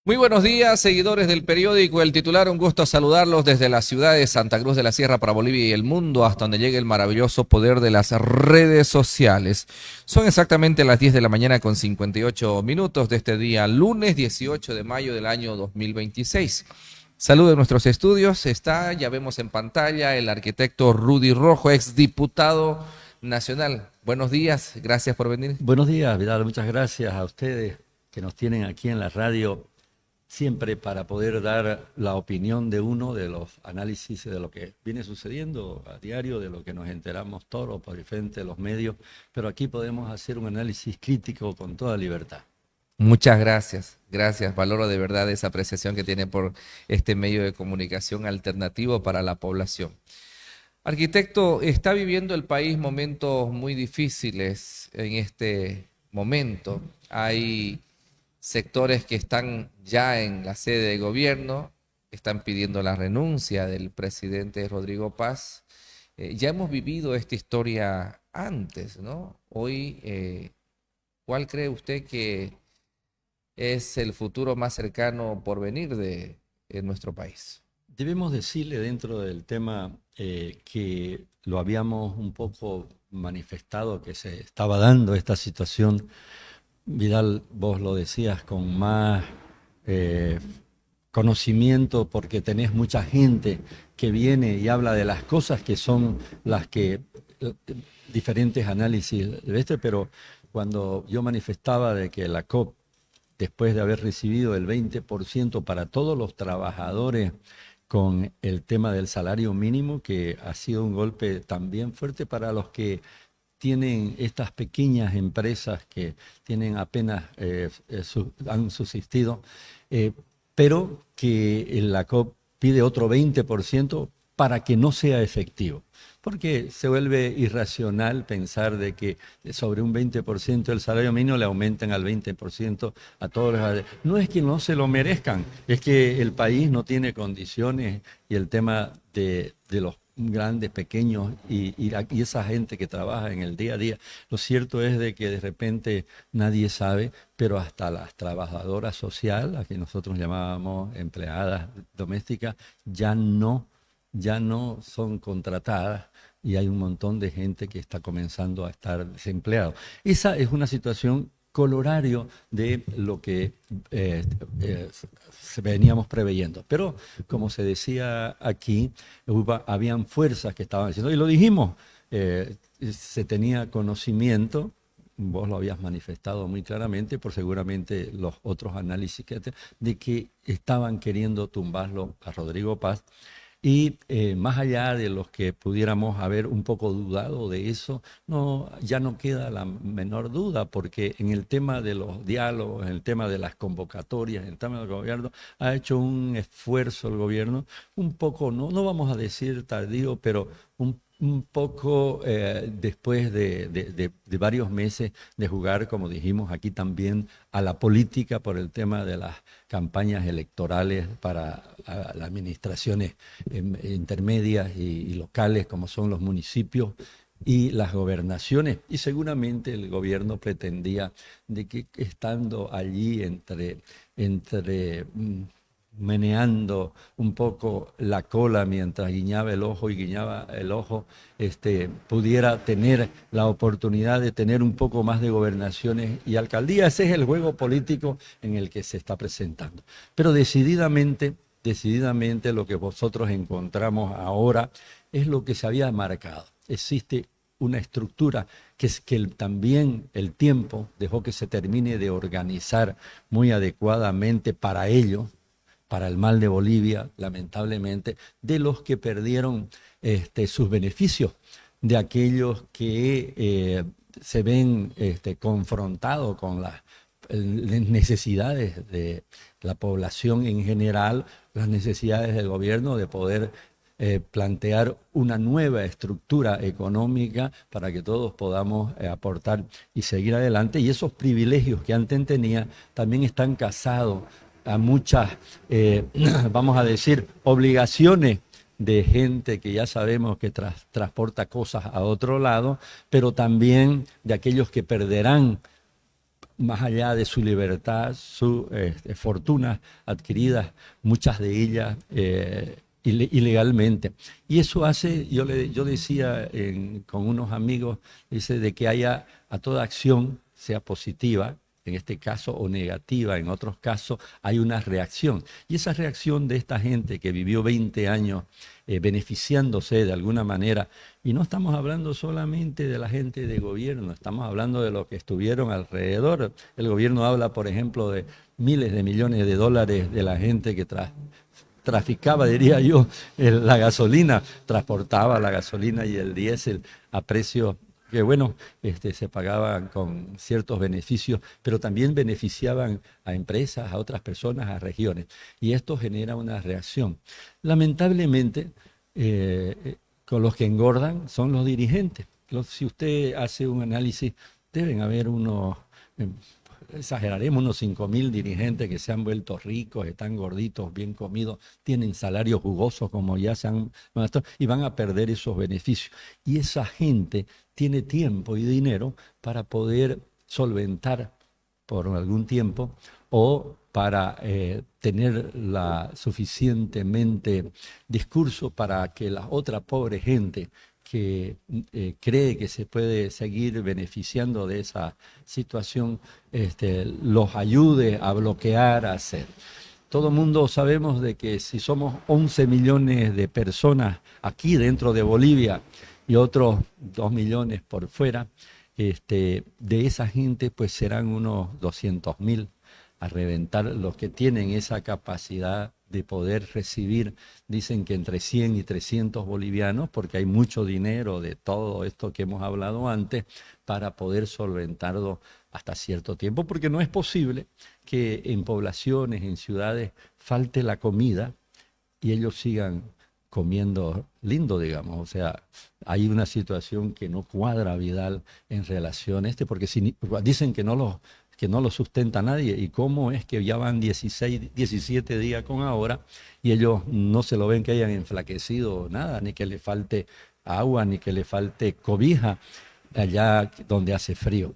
Muy buenos días, seguidores del periódico El Titular. Un gusto saludarlos desde la ciudad de Santa Cruz de la Sierra para Bolivia y el mundo, hasta donde llegue el maravilloso poder de las redes sociales. Son exactamente las 10 de la mañana con 58 minutos de este día, lunes 18 de mayo del año 2026. Saludos a nuestros estudios. Está, ya vemos en pantalla, el arquitecto Rudy Rojo, exdiputado nacional. Buenos días, gracias por venir. Buenos días, Vidal. Muchas gracias a ustedes que nos tienen aquí en la radio siempre para poder dar la opinión de uno de los análisis de lo que viene sucediendo a diario, de lo que nos enteramos todos por diferentes los medios, pero aquí podemos hacer un análisis crítico con toda libertad. Muchas gracias, gracias. Valoro de verdad esa apreciación que tiene por este medio de comunicación alternativo para la población. Arquitecto, está viviendo el país momentos muy difíciles en este momento. Hay sectores que están ya en la sede de gobierno, están pidiendo la renuncia del presidente Rodrigo Paz. Ya hemos vivido esta historia antes, ¿no? Hoy, ¿cuál cree usted que es el futuro más cercano por venir de nuestro país? Debemos decirle dentro del tema que lo habíamos un poco manifestado, que se estaba dando esta situación. Vidal, vos lo decías con más eh, conocimiento porque tenés mucha gente que viene y habla de las cosas que son las que diferentes análisis de este, pero cuando yo manifestaba de que la COP, después de haber recibido el 20% para todos los trabajadores con el tema del salario mínimo, que ha sido un golpe también fuerte para los que tienen estas pequeñas empresas que tienen apenas han subsistido, eh, pero que la COP pide otro 20% para que no sea efectivo. Porque se vuelve irracional pensar de que sobre un 20% del salario mínimo le aumentan al 20% a todos los... No es que no se lo merezcan, es que el país no tiene condiciones y el tema de los grandes, pequeños y esa gente que trabaja en el día a día. Lo cierto es de que de repente nadie sabe, pero hasta las trabajadoras sociales, a que nosotros llamábamos empleadas domésticas, ya no son contratadas y hay un montón de gente que está comenzando a estar desempleado. Esa es una situación colorario de lo que veníamos preveyendo. Pero, como se decía aquí, habían fuerzas que estaban diciendo, y lo dijimos, se tenía conocimiento, vos lo habías manifestado muy claramente, por seguramente los otros análisis de que estaban queriendo tumbarlo a Rodrigo Paz. Y más allá de los que pudiéramos haber un poco dudado de eso, no, ya no queda la menor duda, porque en el tema de los diálogos, en el tema de las convocatorias, en el tema del gobierno, ha hecho un esfuerzo el gobierno, un poco, no vamos a decir tardío, pero un poco después de varios meses de jugar, como dijimos aquí también, a la política por el tema de las campañas electorales para las administraciones intermedias y locales, como son los municipios y las gobernaciones. Y seguramente el gobierno pretendía de que estando allí entre meneando un poco la cola mientras guiñaba el ojo pudiera tener la oportunidad de tener un poco más de gobernaciones y alcaldías. Ese es el juego político en el que se está presentando. Pero decididamente lo que vosotros encontramos ahora es lo que se había marcado. Existe una estructura que es que también el tiempo dejó que se termine de organizar muy adecuadamente para ello, para el mal de Bolivia, lamentablemente, de los que perdieron sus beneficios, de aquellos que se ven confrontados con las necesidades de la población en general, las necesidades del gobierno de poder plantear una nueva estructura económica para que todos podamos aportar y seguir adelante. Y esos privilegios que antes tenía también están casados a muchas, vamos a decir, obligaciones de gente que ya sabemos que transporta cosas a otro lado, pero también de aquellos que perderán más allá de su libertad, sus fortunas adquiridas, muchas de ellas ilegalmente. Y eso hace, yo decía con unos amigos, dice, de que haya a toda acción, sea positiva, en este caso, o negativa, en otros casos, hay una reacción. Y esa reacción de esta gente que vivió 20 años beneficiándose de alguna manera, y no estamos hablando solamente de la gente de gobierno, estamos hablando de los que estuvieron alrededor. El gobierno habla, por ejemplo, de miles de millones de dólares de la gente que traficaba, diría yo, la gasolina, transportaba la gasolina y el diésel a precios que, bueno, se pagaban con ciertos beneficios, pero también beneficiaban a empresas, a otras personas, a regiones. Y esto genera una reacción. Lamentablemente, con los que engordan son los dirigentes. Si usted hace un análisis, deben haber unos, exageraremos, unos 5.000 dirigentes que se han vuelto ricos, están gorditos, bien comidos, tienen salarios jugosos como ya se han y van a perder esos beneficios. Y esa gente tiene tiempo y dinero para poder solventar por algún tiempo o para tener la suficientemente discurso para que la otra pobre gente que cree que se puede seguir beneficiando de esa situación, los ayude a bloquear, a hacer. Todo mundo sabemos de que si somos 11 millones de personas aquí dentro de Bolivia y otros 2 millones por fuera, de esa gente pues serán unos 200.000 a reventar los que tienen esa capacidad de poder recibir, dicen que entre 100 y 300 bolivianos, porque hay mucho dinero de todo esto que hemos hablado antes, para poder solventarlo hasta cierto tiempo, porque no es posible que en poblaciones, en ciudades, falte la comida y ellos sigan comiendo lindo, digamos. O sea, hay una situación que no cuadra, Vidal, en relación a porque dicen que no lo sustenta nadie. ¿Y cómo es que ya van 16, 17 días con ahora y ellos no se lo ven que hayan enflaquecido nada, ni que le falte agua, ni que le falte cobija allá donde hace frío?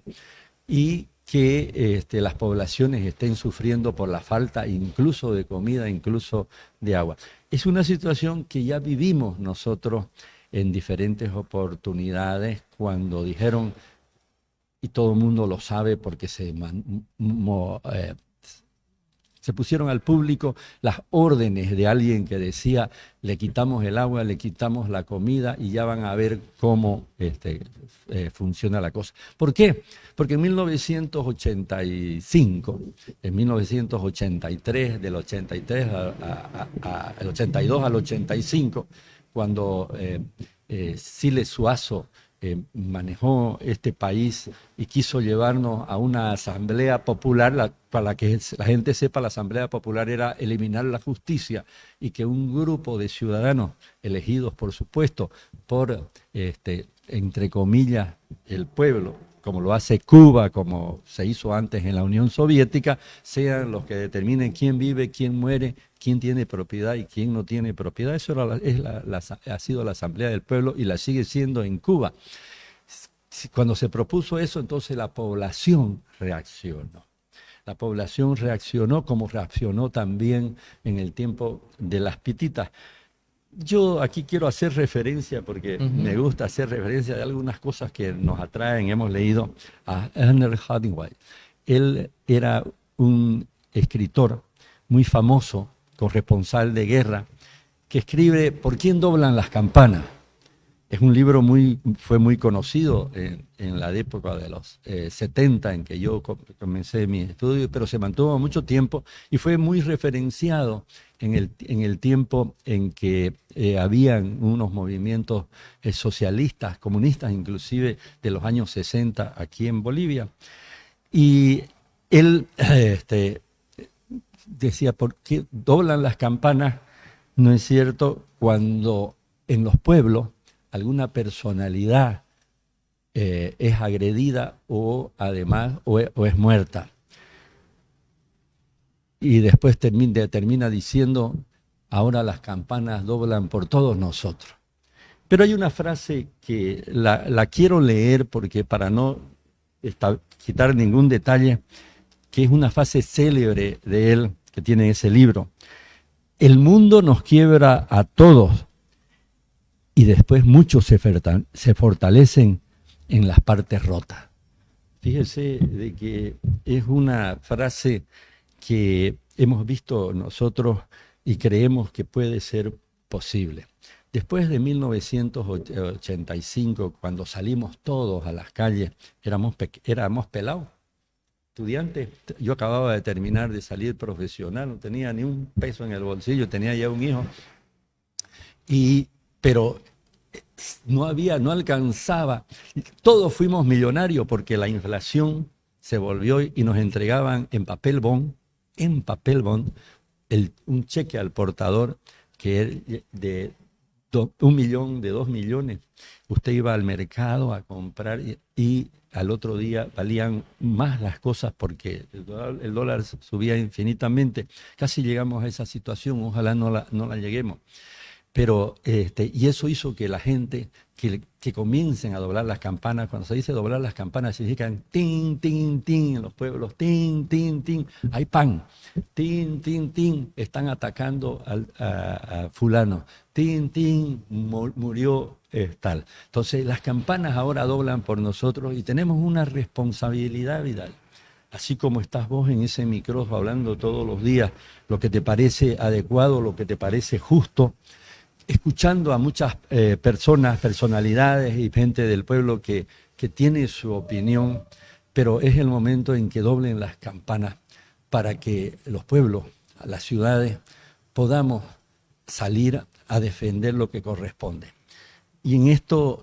Y que las poblaciones estén sufriendo por la falta incluso de comida, incluso de agua. Es una situación que ya vivimos nosotros en diferentes oportunidades cuando dijeron, y todo el mundo lo sabe porque se pusieron al público las órdenes de alguien que decía, le quitamos el agua, le quitamos la comida y ya van a ver cómo funciona la cosa. ¿Por qué? Porque en 1985, en 1983, del 83 al 82 al 85, cuando Siles Suazo manejó este país y quiso llevarnos a una asamblea popular, para que la gente sepa, la asamblea popular era eliminar la justicia y que un grupo de ciudadanos, elegidos por supuesto por, entre comillas, el pueblo, como lo hace Cuba, como se hizo antes en la Unión Soviética, sean los que determinen quién vive, quién muere, quién tiene propiedad y quién no tiene propiedad. Eso ha sido la Asamblea del Pueblo y la sigue siendo en Cuba. Cuando se propuso eso, entonces la población reaccionó. La población reaccionó como reaccionó también en el tiempo de las pititas. Yo aquí quiero hacer referencia, porque me gusta hacer referencia de algunas cosas que nos atraen. Hemos leído a Ernest Hemingway. Él era un escritor muy famoso, corresponsal de guerra, que escribe ¿Por quién doblan las campanas? Es un libro fue muy conocido en la época de los 70 en que yo comencé mi estudio, pero se mantuvo mucho tiempo y fue muy referenciado en el tiempo en que habían unos movimientos socialistas, comunistas inclusive, de los años 60 aquí en Bolivia. Y él decía, ¿por qué doblan las campanas? ¿No es cierto? Cuando en los pueblos alguna personalidad es agredida o además o es muerta. Y después termina diciendo, ahora las campanas doblan por todos nosotros. Pero hay una frase que la quiero leer porque para no quitar ningún detalle, que es una frase célebre de él que tiene ese libro. El mundo nos quiebra a todos y después muchos se fortalecen en las partes rotas. Fíjese de que es una frase que hemos visto nosotros y creemos que puede ser posible. Después de 1985, cuando salimos todos a las calles, éramos pelados, estudiantes. Yo acababa de terminar de salir profesional, no tenía ni un peso en el bolsillo, tenía ya un hijo. Pero no alcanzaba. Todos fuimos millonarios porque la inflación se volvió y nos entregaban en papel bond, un cheque al portador que era de 1 millón, de 2 millones. Usted iba al mercado a comprar y al otro día valían más las cosas porque el dólar subía infinitamente. Casi llegamos a esa situación, ojalá no la lleguemos. Pero, y eso hizo que la gente, que comiencen a doblar las campanas. Cuando se dice doblar las campanas, significan tin, tin, tin en los pueblos, tin, tin, tin, hay pan, tin, tin, tin, están atacando a fulano, tin, tin, murió tal. Entonces las campanas ahora doblan por nosotros y tenemos una responsabilidad, Vidal. Así como estás vos en ese micrófono hablando todos los días lo que te parece adecuado, lo que te parece justo, escuchando a muchas personalidades y gente del pueblo que tiene su opinión, pero es el momento en que doblen las campanas para que los pueblos, las ciudades, podamos salir a defender lo que corresponde. Y en esto,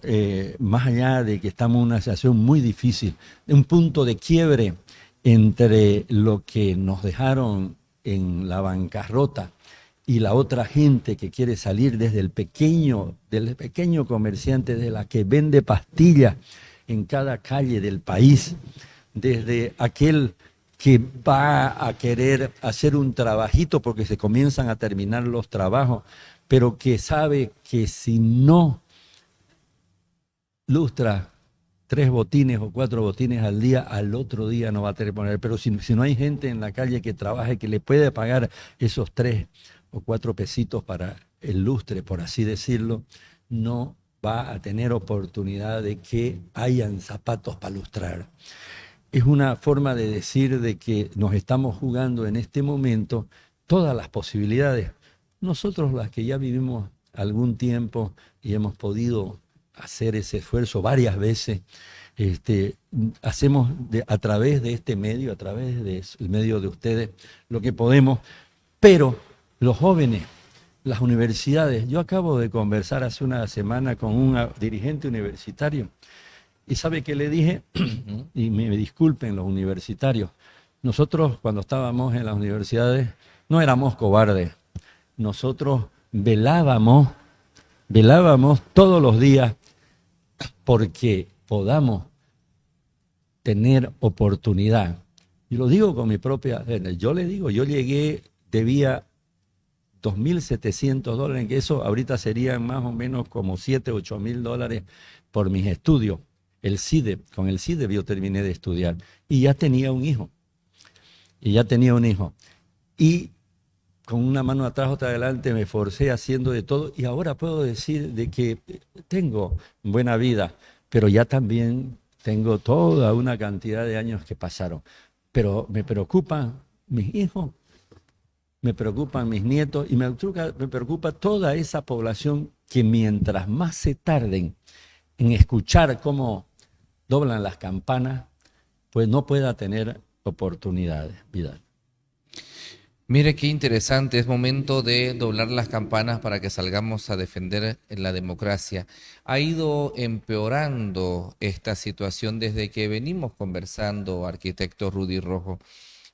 más allá de que estamos en una situación muy difícil, de un punto de quiebre entre lo que nos dejaron en la bancarrota y la otra gente que quiere salir desde el pequeño comerciante, de la que vende pastillas en cada calle del país, desde aquel que va a querer hacer un trabajito porque se comienzan a terminar los trabajos, pero que sabe que si no lustra 3 botines o 4 botines al día, al otro día no va a tener que poner. Pero si no hay gente en la calle que trabaje, que le puede pagar esos 3 o 4 pesitos para el lustre, por así decirlo, no va a tener oportunidad de que hayan zapatos para lustrar. Es una forma de decir de que nos estamos jugando en este momento todas las posibilidades. Nosotros, las que ya vivimos algún tiempo y hemos podido hacer ese esfuerzo varias veces, hacemos a través de este medio, a través del medio de ustedes, lo que podemos, pero los jóvenes, las universidades, yo acabo de conversar hace una semana con un dirigente universitario y ¿sabe qué le dije? Y me disculpen los universitarios, nosotros cuando estábamos en las universidades no éramos cobardes, nosotros velábamos todos los días porque podamos tener oportunidad. Y lo digo con mi propia, yo le digo, yo llegué, debía $2.700, que eso ahorita serían más o menos como $7.000 o $8.000 por mis estudios. Con el CIDE yo terminé de estudiar y ya tenía un hijo. Y con una mano atrás, otra adelante, me forcé haciendo de todo y ahora puedo decir de que tengo buena vida, pero ya también tengo toda una cantidad de años que pasaron. Pero me preocupan mis hijos, me preocupan mis nietos y me preocupa toda esa población que mientras más se tarden en escuchar cómo doblan las campanas, pues no pueda tener oportunidades, Vidal. Mire qué interesante, es momento de doblar las campanas para que salgamos a defender la democracia. Ha ido empeorando esta situación desde que venimos conversando, arquitecto Rudy Rojo,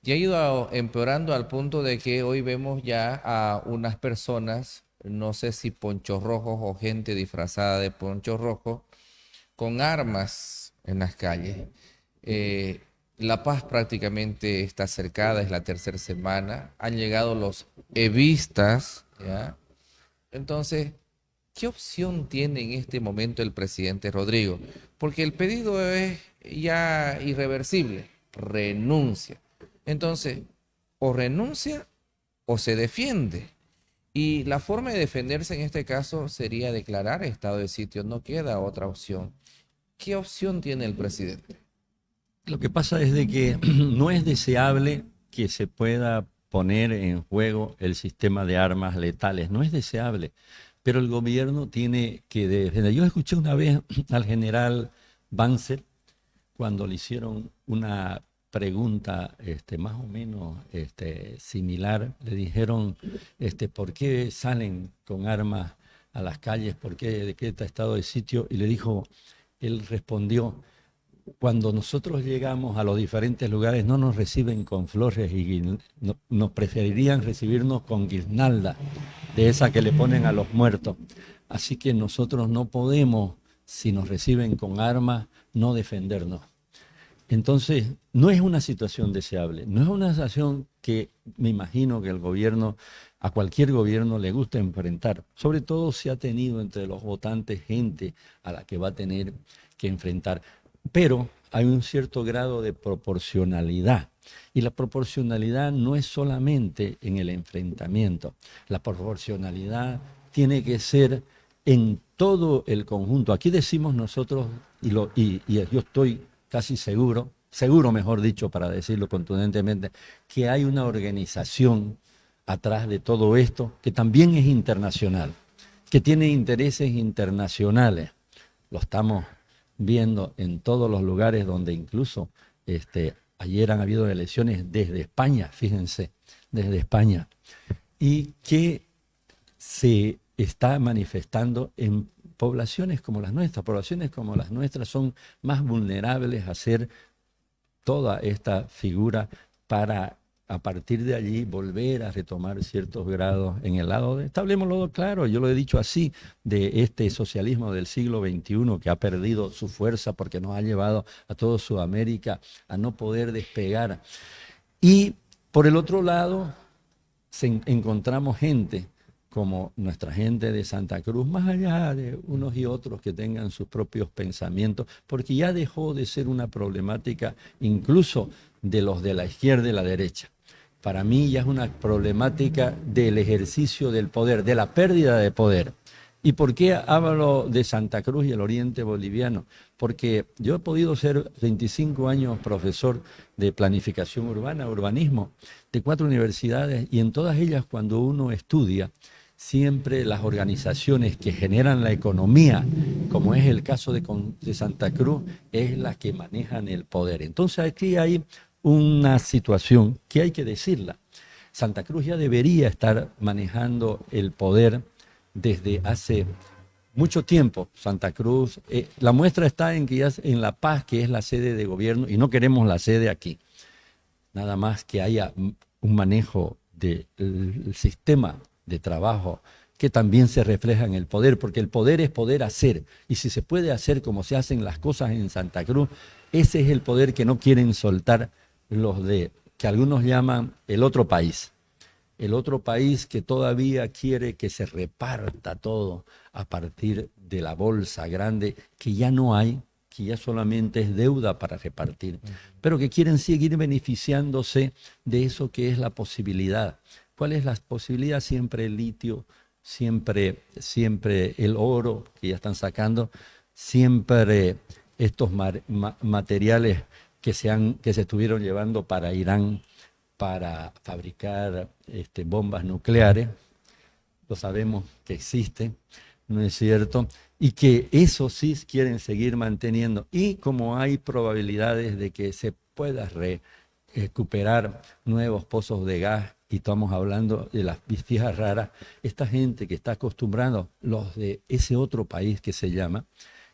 y ha ido empeorando al punto de que hoy vemos ya a unas personas, no sé si ponchos rojos o gente disfrazada de ponchos rojos, con armas en las calles. Eh, la paz prácticamente está cercada, es la tercera semana. Han llegado los evistas, ¿ya? Entonces, ¿qué opción tiene en este momento el presidente Rodrigo? Porque el pedido es ya irreversible, renuncia. Entonces, o renuncia o se defiende. Y la forma de defenderse en este caso sería declarar estado de sitio. No queda otra opción. ¿Qué opción tiene el presidente? Lo que pasa es de que no es deseable que se pueda poner en juego el sistema de armas letales, no es deseable, pero el gobierno tiene que defender. Yo escuché una vez al general Banzer cuando le hicieron una pregunta más o menos similar, le dijeron ¿por qué salen con armas a las calles? ¿Por qué decreta estado de sitio? Y le dijo, él respondió, cuando nosotros llegamos a los diferentes lugares no nos reciben con flores y nos preferirían recibirnos con guirnalda, de esa que le ponen a los muertos. Así que nosotros no podemos, si nos reciben con armas, no defendernos. Entonces, no es una situación deseable, no es una situación que me imagino que el gobierno, a cualquier gobierno le gusta enfrentar. Sobre todo si ha tenido entre los votantes gente a la que va a tener que enfrentar. Pero hay un cierto grado de proporcionalidad. Y la proporcionalidad no es solamente en el enfrentamiento. La proporcionalidad tiene que ser en todo el conjunto. Aquí decimos nosotros, y yo estoy casi seguro, mejor dicho, para decirlo contundentemente, que hay una organización atrás de todo esto que también es internacional, que tiene intereses internacionales. Lo estamos viendo en todos los lugares donde incluso ayer han habido elecciones desde España, fíjense, desde España, y que se está manifestando en poblaciones como las nuestras. Poblaciones como las nuestras son más vulnerables a ser toda esta figura para a partir de allí volver a retomar ciertos grados en el lado de, hablemoslo claro, yo lo he dicho así, de este socialismo del siglo XXI que ha perdido su fuerza porque nos ha llevado a toda Sudamérica a no poder despegar. Y por el otro lado encontramos gente como nuestra gente de Santa Cruz, más allá de unos y otros que tengan sus propios pensamientos, porque ya dejó de ser una problemática incluso de los de la izquierda y la derecha. Para mí ya es una problemática del ejercicio del poder, de la pérdida de poder. ¿Y por qué hablo de Santa Cruz y el oriente boliviano? Porque yo he podido ser 25 años profesor de planificación urbana, urbanismo, de 4 universidades, y en todas ellas cuando uno estudia, siempre las organizaciones que generan la economía, como es el caso de Santa Cruz, es la que manejan el poder. Entonces aquí hay una situación que hay que decirla. Santa Cruz ya debería estar manejando el poder desde hace mucho tiempo. Santa Cruz, la muestra está en que ya en La Paz, que es la sede de gobierno, y no queremos la sede aquí. Nada más que haya un manejo del sistema de trabajo que también se refleja en el poder, porque el poder es poder hacer, y si se puede hacer como se hacen las cosas en Santa Cruz, ese es el poder que no quieren soltar los de, que algunos llaman el otro país que todavía quiere que se reparta todo a partir de la bolsa grande, que ya no hay, que ya solamente es deuda para repartir, pero que quieren seguir beneficiándose de eso que es la posibilidad. ¿Cuál es la posibilidad? Siempre el litio, siempre el oro que ya están sacando, siempre estos materiales que se estuvieron llevando para Irán para fabricar bombas nucleares. Lo sabemos que existen, ¿no es cierto? Y que eso sí quieren seguir manteniendo. Y como hay probabilidades de que se pueda recuperar nuevos pozos de gas, y estamos hablando de las fijas raras, esta gente que está acostumbrada, los de ese otro país que se llama,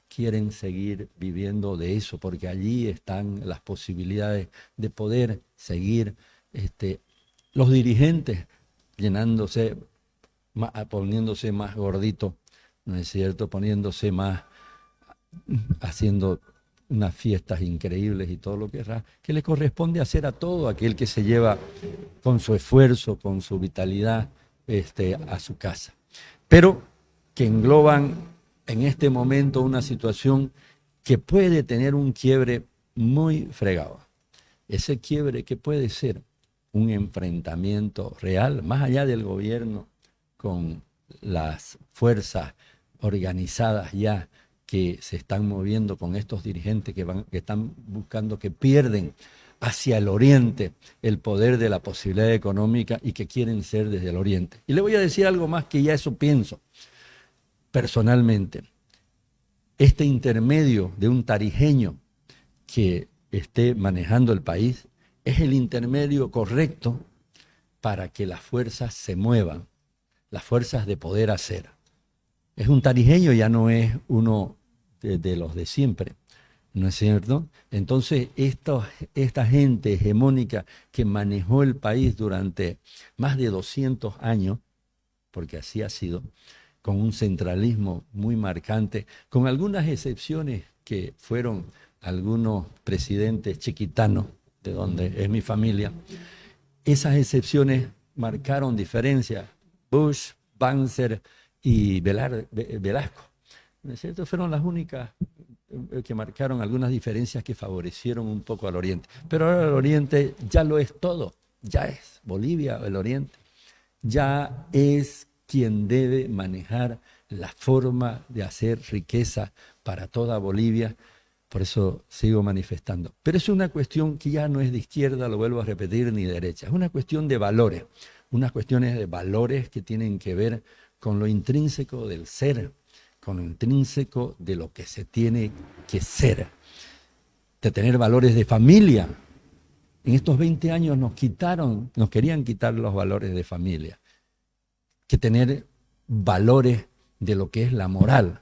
quieren seguir viviendo de eso, porque allí están las posibilidades de poder seguir los dirigentes llenándose, poniéndose más gordito, ¿no es cierto? Poniéndose más, haciendo unas fiestas increíbles y todo lo que le corresponde hacer a todo aquel que se lleva con su esfuerzo, con su vitalidad, a su casa. Pero que engloban en este momento una situación que puede tener un quiebre muy fregado. Ese quiebre que puede ser un enfrentamiento real, más allá del gobierno, con las fuerzas organizadas ya que se están moviendo con estos dirigentes que están buscando, que pierden hacia el oriente el poder de la posibilidad económica y que quieren ser desde el oriente. Y le voy a decir algo más que ya eso pienso personalmente. Este intermedio de un tarijeño que esté manejando el país es el intermedio correcto para que las fuerzas se muevan, las fuerzas de poder hacer. Es un tarijeño, ya no es uno de los de siempre, ¿no es cierto? Entonces, esta gente hegemónica que manejó el país durante más de 200 años, porque así ha sido, con un centralismo muy marcante, con algunas excepciones que fueron algunos presidentes chiquitanos, de donde es mi familia. Esas excepciones marcaron diferencias. Bush, Banzer y Velasco, ¿no es cierto? Fueron las únicas que marcaron algunas diferencias que favorecieron un poco al Oriente. Pero ahora el Oriente ya lo es todo, ya es Bolivia, el Oriente, ya es quien debe manejar la forma de hacer riqueza para toda Bolivia. Por eso sigo manifestando. Pero es una cuestión que ya no es de izquierda, lo vuelvo a repetir, ni de derecha. Es una cuestión de valores, unas cuestiones de valores que tienen que ver con lo intrínseco del ser, con lo intrínseco de lo que se tiene que ser, de tener valores de familia. En estos 20 años nos querían quitar los valores de familia, que tener valores de lo que es la moral,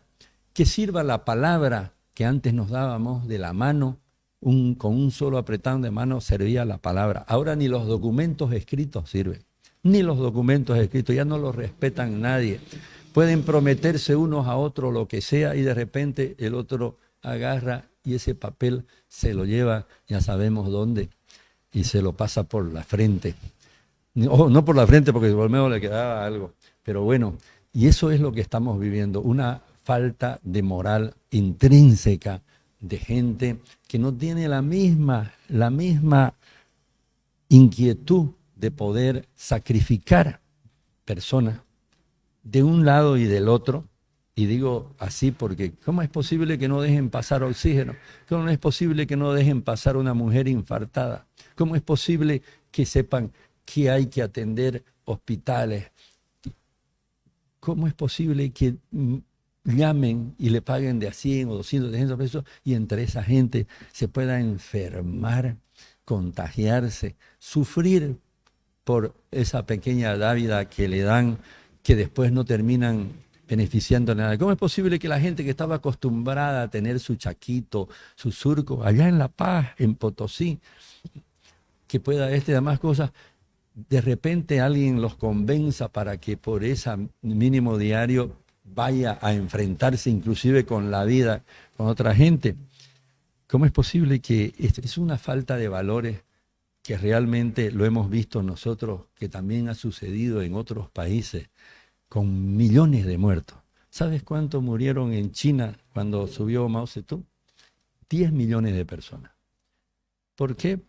que sirva la palabra que antes nos dábamos de la mano, con un solo apretón de mano servía la palabra. Ahora ni los documentos escritos sirven, ni los documentos escritos, ya no los respetan nadie. Pueden prometerse unos a otros lo que sea y de repente el otro agarra y ese papel se lo lleva, ya sabemos dónde, y se lo pasa por la frente. No por la frente porque por medio le quedaba algo, pero bueno, y eso es lo que estamos viviendo, una falta de moral intrínseca de gente que no tiene la misma inquietud de poder sacrificar personas de un lado y del otro. Y digo así porque ¿cómo es posible que no dejen pasar oxígeno? ¿Cómo es posible que no dejen pasar una mujer infartada? ¿Cómo es posible que sepan que hay que atender hospitales? ¿Cómo es posible que llamen y le paguen de a 100 o 200, 300 pesos y entre esa gente se pueda enfermar, contagiarse, sufrir por esa pequeña dávida que le dan, que después no terminan beneficiando nada? ¿Cómo es posible que la gente que estaba acostumbrada a tener su chaquito, su surco, allá en La Paz, en Potosí, que pueda y demás cosas, de repente alguien los convenza para que por ese mínimo diario vaya a enfrentarse inclusive con la vida, con otra gente? ¿Cómo es posible que es una falta de valores que realmente lo hemos visto nosotros, que también ha sucedido en otros países, con millones de muertos? ¿Sabes cuántos murieron en China cuando subió Mao Zedong? 10 millones de personas. ¿Por qué?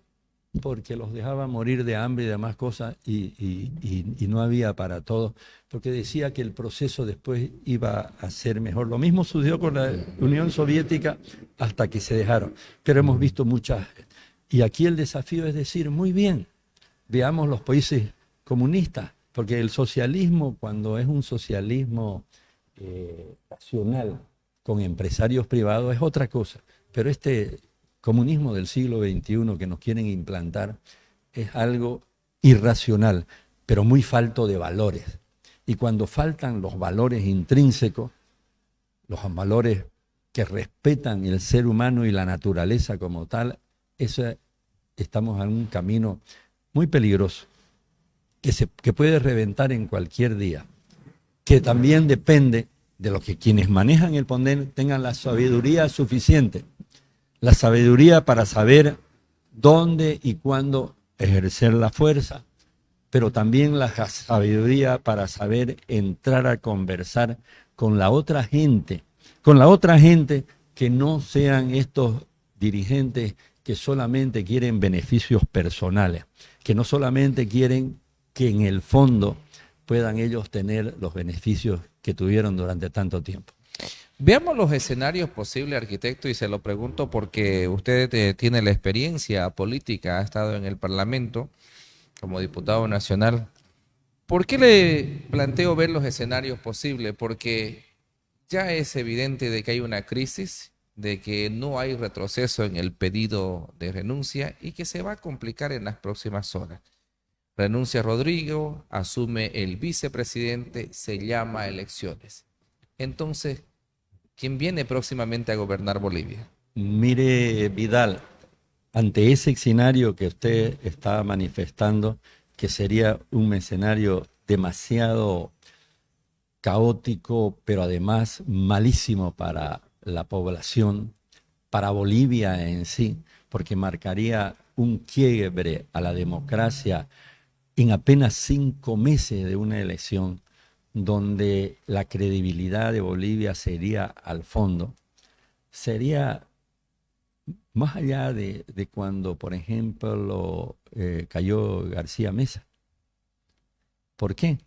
Porque los dejaba morir de hambre y demás cosas y no había para todos, porque decía que el proceso después iba a ser mejor. Lo mismo sucedió con la Unión Soviética hasta que se dejaron, pero hemos visto muchas. Y aquí el desafío es decir, muy bien, veamos los países comunistas, porque el socialismo, cuando es un socialismo nacional con empresarios privados, es otra cosa, pero este comunismo del siglo XXI que nos quieren implantar es algo irracional, pero muy falto de valores. Y cuando faltan los valores intrínsecos, los valores que respetan el ser humano y la naturaleza como tal, estamos en un camino muy peligroso, que puede reventar en cualquier día, que también depende de lo que quienes manejan el poder tengan la sabiduría suficiente, la sabiduría para saber dónde y cuándo ejercer la fuerza, pero también la sabiduría para saber entrar a conversar con la otra gente que no sean estos dirigentes que solamente quieren beneficios personales, que no solamente quieren que en el fondo puedan ellos tener los beneficios que tuvieron durante tanto tiempo. Veamos los escenarios posibles, arquitecto, y se lo pregunto porque usted tiene la experiencia política, ha estado en el Parlamento como diputado nacional. ¿Por qué le planteo ver los escenarios posibles? Porque ya es evidente de que hay una crisis, de que no hay retroceso en el pedido de renuncia y que se va a complicar en las próximas horas. Renuncia Rodrigo, asume el vicepresidente, se llama a elecciones. Entonces, ¿quién viene próximamente a gobernar Bolivia? Mire, Vidal, ante ese escenario que usted está manifestando, que sería un escenario demasiado caótico, pero además malísimo para la población, para Bolivia en sí, porque marcaría un quiebre a la democracia en apenas 5 meses de una elección, donde la credibilidad de Bolivia sería al fondo, sería más allá de cuando, por ejemplo, cayó García Mesa. ¿Por qué?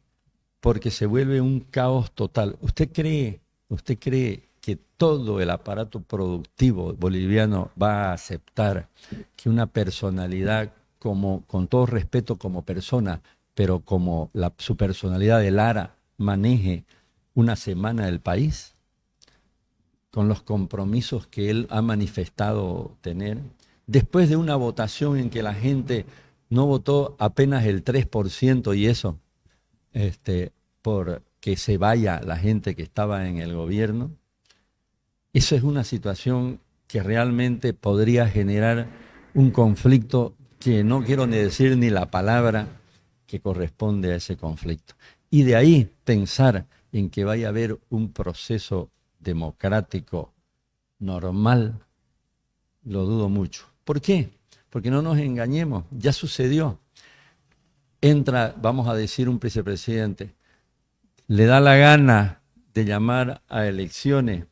Porque se vuelve un caos total. Usted cree que todo el aparato productivo boliviano va a aceptar que una personalidad como, con todo respeto como persona, pero como su personalidad de Lara maneje una semana del país, con los compromisos que él ha manifestado tener, después de una votación en que la gente no votó apenas el 3% y eso, por que se vaya la gente que estaba en el gobierno? Eso es una situación que realmente podría generar un conflicto que no quiero ni decir ni la palabra que corresponde a ese conflicto. Y de ahí pensar en que vaya a haber un proceso democrático normal, lo dudo mucho. ¿Por qué? Porque no nos engañemos, ya sucedió. Entra, vamos a decir, un vicepresidente, le da la gana de llamar a elecciones,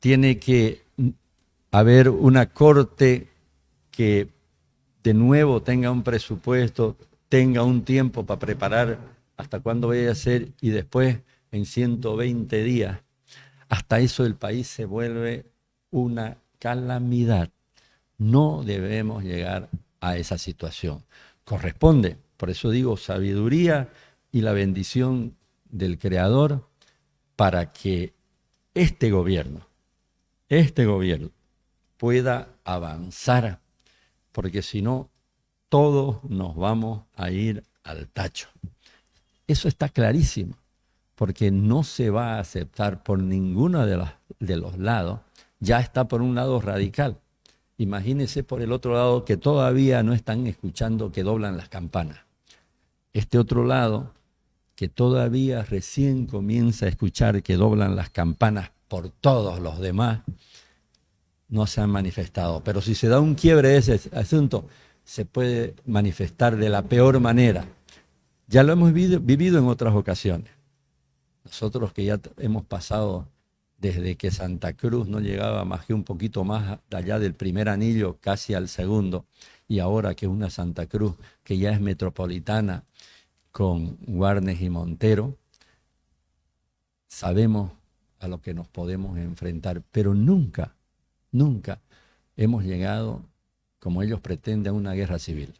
tiene que haber una corte que de nuevo tenga un presupuesto, tenga un tiempo para preparar hasta cuándo vaya a ser y después en 120 días. Hasta eso el país se vuelve una calamidad. No debemos llegar a esa situación. Corresponde, por eso digo, sabiduría y la bendición del Creador para que este gobierno pueda avanzar, porque si no, todos nos vamos a ir al tacho. Eso está clarísimo, porque no se va a aceptar por ninguno de los lados. Ya está por un lado radical. Imagínense por el otro lado que todavía no están escuchando que doblan las campanas. Este otro lado que todavía recién comienza a escuchar que doblan las campanas por todos los demás, no se han manifestado. Pero si se da un quiebre de ese asunto, se puede manifestar de la peor manera. Ya lo hemos vivido en otras ocasiones. Nosotros que ya hemos pasado desde que Santa Cruz no llegaba más que un poquito más allá del primer anillo, casi al segundo, y ahora que es una Santa Cruz que ya es metropolitana con Guarnes y Montero, sabemos a lo que nos podemos enfrentar, pero nunca hemos llegado, como ellos pretenden, a una guerra civil.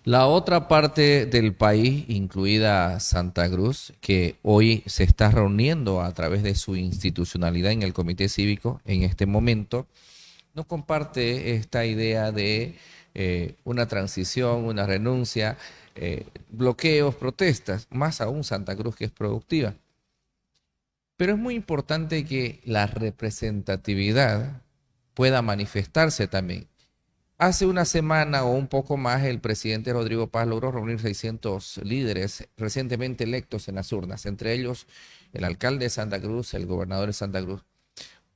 La otra parte del país, incluida Santa Cruz, que hoy se está reuniendo a través de su institucionalidad en el Comité Cívico en este momento, no comparte esta idea de una transición, una renuncia, bloqueos, protestas, más aún Santa Cruz que es productiva. Pero es muy importante que la representatividad pueda manifestarse también. Hace una semana o un poco más, el presidente Rodrigo Paz logró reunir 600 líderes recientemente electos en las urnas, entre ellos el alcalde de Santa Cruz, el gobernador de Santa Cruz.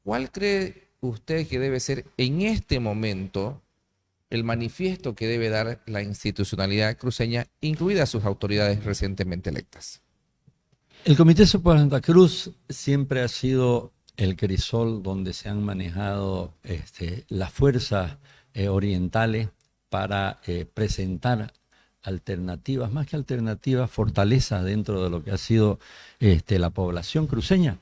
¿Cuál cree usted que debe ser en este momento el manifiesto que debe dar la institucionalidad cruceña, incluidas sus autoridades recientemente electas? El Comité Cívico de Santa Cruz siempre ha sido el crisol donde se han manejado las fuerzas orientales para presentar alternativas, más que alternativas, fortalezas dentro de lo que ha sido la población cruceña.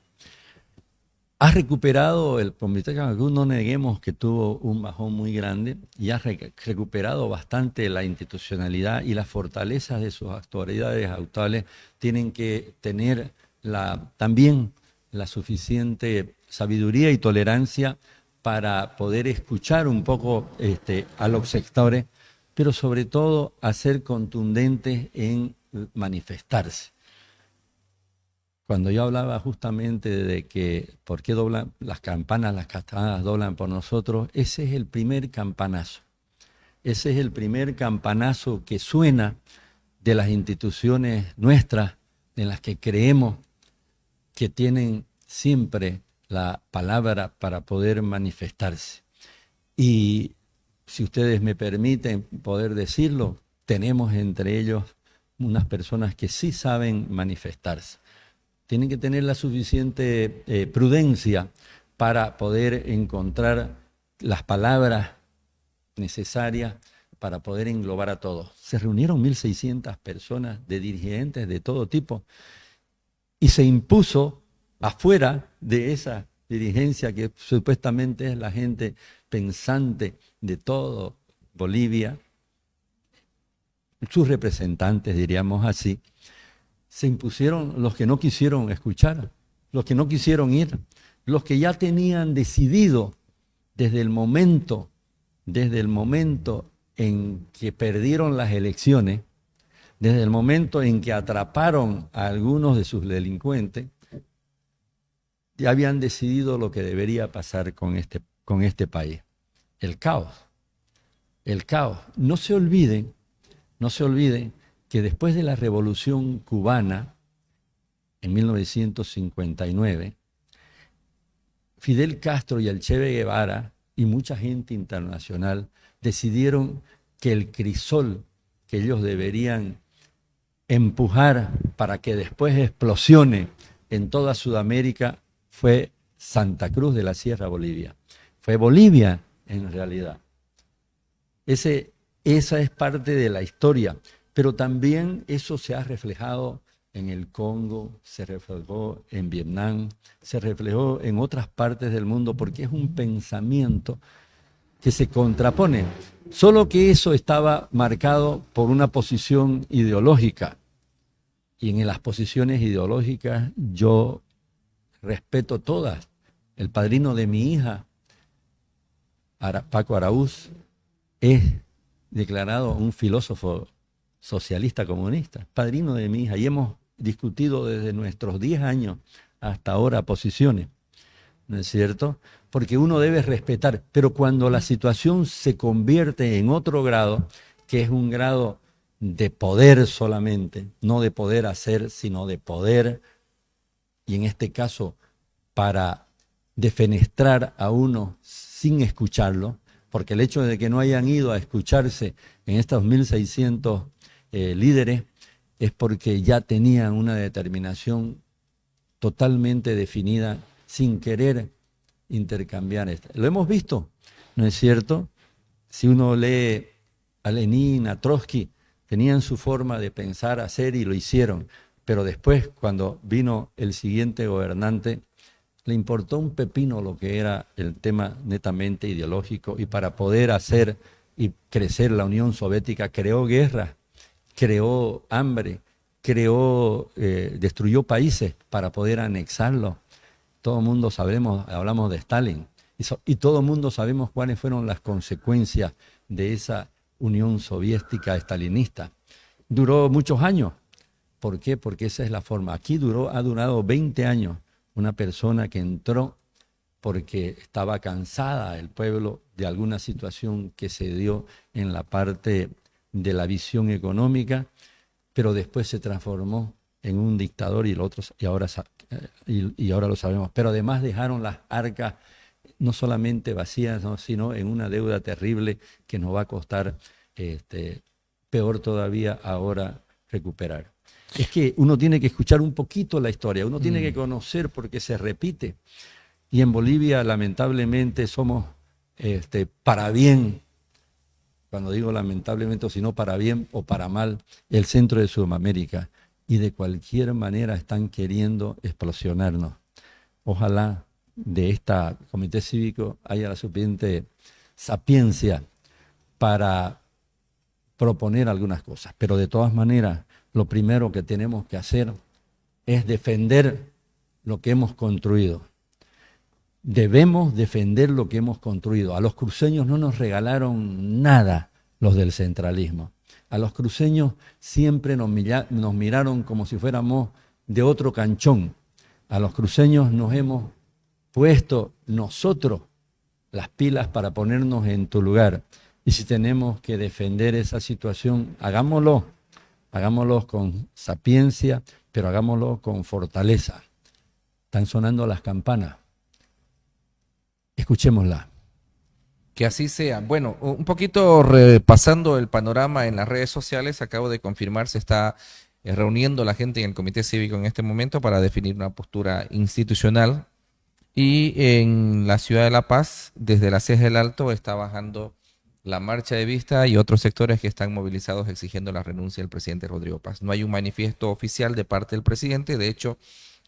Ha recuperado el Comité Cancún, no neguemos que tuvo un bajón muy grande, y ha recuperado bastante la institucionalidad, y las fortalezas de sus autoridades actuales tienen que tener también la suficiente sabiduría y tolerancia para poder escuchar un poco a los sectores, pero sobre todo a ser contundentes en manifestarse. Cuando yo hablaba justamente de que por qué doblan las campanas, las castañas doblan por nosotros, ese es el primer campanazo. Ese es el primer campanazo que suena de las instituciones nuestras, en las que creemos que tienen siempre la palabra para poder manifestarse. Y si ustedes me permiten poder decirlo, tenemos entre ellos unas personas que sí saben manifestarse. Tienen que tener la suficiente prudencia para poder encontrar las palabras necesarias para poder englobar a todos. Se reunieron 1.600 personas de dirigentes de todo tipo y se impuso afuera de esa dirigencia, que supuestamente es la gente pensante de todo Bolivia, sus representantes, diríamos así, se impusieron los que no quisieron escuchar, los que no quisieron ir, los que ya tenían decidido desde el momento en que perdieron las elecciones, desde el momento en que atraparon a algunos de sus delincuentes, ya habían decidido lo que debería pasar con este país. El caos. El caos. No se olviden que después de la Revolución Cubana, en 1959, Fidel Castro y el Che Guevara y mucha gente internacional decidieron que el crisol que ellos deberían empujar para que después explosione en toda Sudamérica fue Santa Cruz de la Sierra, Bolivia. Fue Bolivia en realidad. Esa es parte de la historia, pero también eso se ha reflejado en el Congo, se reflejó en Vietnam, se reflejó en otras partes del mundo, porque es un pensamiento que se contrapone. Solo que eso estaba marcado por una posición ideológica. Y en las posiciones ideológicas yo respeto todas. El padrino de mi hija, Paco Araúz, es declarado un filósofo socialista comunista, padrino de mi hija, y hemos discutido desde nuestros 10 años hasta ahora posiciones, ¿no es cierto? Porque uno debe respetar, pero cuando la situación se convierte en otro grado, que es un grado de poder solamente, no de poder hacer, sino de poder, y en este caso para defenestrar a uno sin escucharlo, porque el hecho de que no hayan ido a escucharse en estos 1.600 líderes es porque ya tenían una determinación totalmente definida sin querer intercambiar esto. Lo hemos visto, ¿no es cierto? Si uno lee a Lenin, a Trotsky, tenían su forma de pensar, hacer y lo hicieron, pero después cuando vino el siguiente gobernante, le importó un pepino lo que era el tema netamente ideológico, y para poder hacer y crecer la Unión Soviética creó guerra, creó hambre, destruyó países para poder anexarlos. Todo el mundo sabemos, hablamos de Stalin, y todo el mundo sabemos cuáles fueron las consecuencias de esa Unión Soviética estalinista. Duró muchos años. ¿Por qué? Porque esa es la forma. Aquí ha durado 20 años. Una persona que entró porque estaba cansada el pueblo de alguna situación que se dio en la parte de la visión económica, pero después se transformó en un dictador y ahora lo sabemos. Pero además dejaron las arcas no solamente vacías, ¿no?, sino en una deuda terrible que nos va a costar peor todavía ahora recuperar. Es que uno tiene que escuchar un poquito la historia, uno tiene que conocer, porque se repite. Y en Bolivia lamentablemente somos para bien cuando digo lamentablemente, o si no para bien o para mal, el centro de Sudamérica. Y de cualquier manera están queriendo explosionarnos. Ojalá de este comité cívico haya la suficiente sapiencia para proponer algunas cosas. Pero de todas maneras, lo primero que tenemos que hacer es defender lo que hemos construido. Debemos defender lo que hemos construido. A los cruceños no nos regalaron nada los del centralismo. A los cruceños siempre nos miraron como si fuéramos de otro canchón. A los cruceños nos hemos puesto nosotros las pilas para ponernos en tu lugar. Y si tenemos que defender esa situación, hagámoslo. Hagámoslo con sapiencia, pero hagámoslo con fortaleza. Están sonando las campanas. Escuchémosla. Que así sea. Bueno, un poquito repasando el panorama en las redes sociales, acabo de confirmar, se está reuniendo la gente en el Comité Cívico en este momento para definir una postura institucional. Y en la ciudad de La Paz, desde la Ceja del Alto, está bajando la marcha de vista y otros sectores que están movilizados exigiendo la renuncia del presidente Rodrigo Paz. No hay un manifiesto oficial de parte del presidente, de hecho,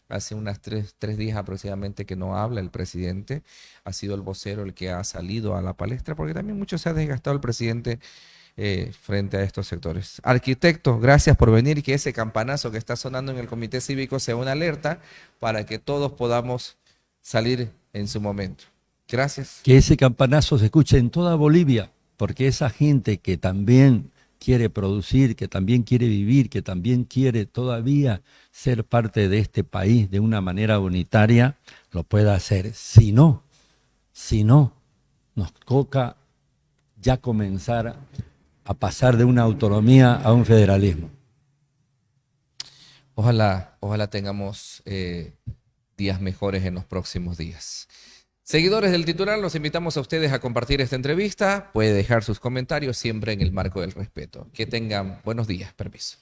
hace unas tres días aproximadamente que no habla el presidente, ha sido el vocero el que ha salido a la palestra, porque también mucho se ha desgastado el presidente frente a estos sectores. Arquitecto, gracias por venir y que ese campanazo que está sonando en el Comité Cívico sea una alerta para que todos podamos salir en su momento. Gracias. Que ese campanazo se escuche en toda Bolivia, porque esa gente que también quiere producir, que también quiere vivir, que también quiere todavía ser parte de este país de una manera unitaria, lo pueda hacer. Si no, nos toca ya comenzar a pasar de una autonomía a un federalismo. Ojalá tengamos días mejores en los próximos días. Seguidores del titular, los invitamos a ustedes a compartir esta entrevista. Puede dejar sus comentarios siempre en el marco del respeto. Que tengan buenos días. Permiso.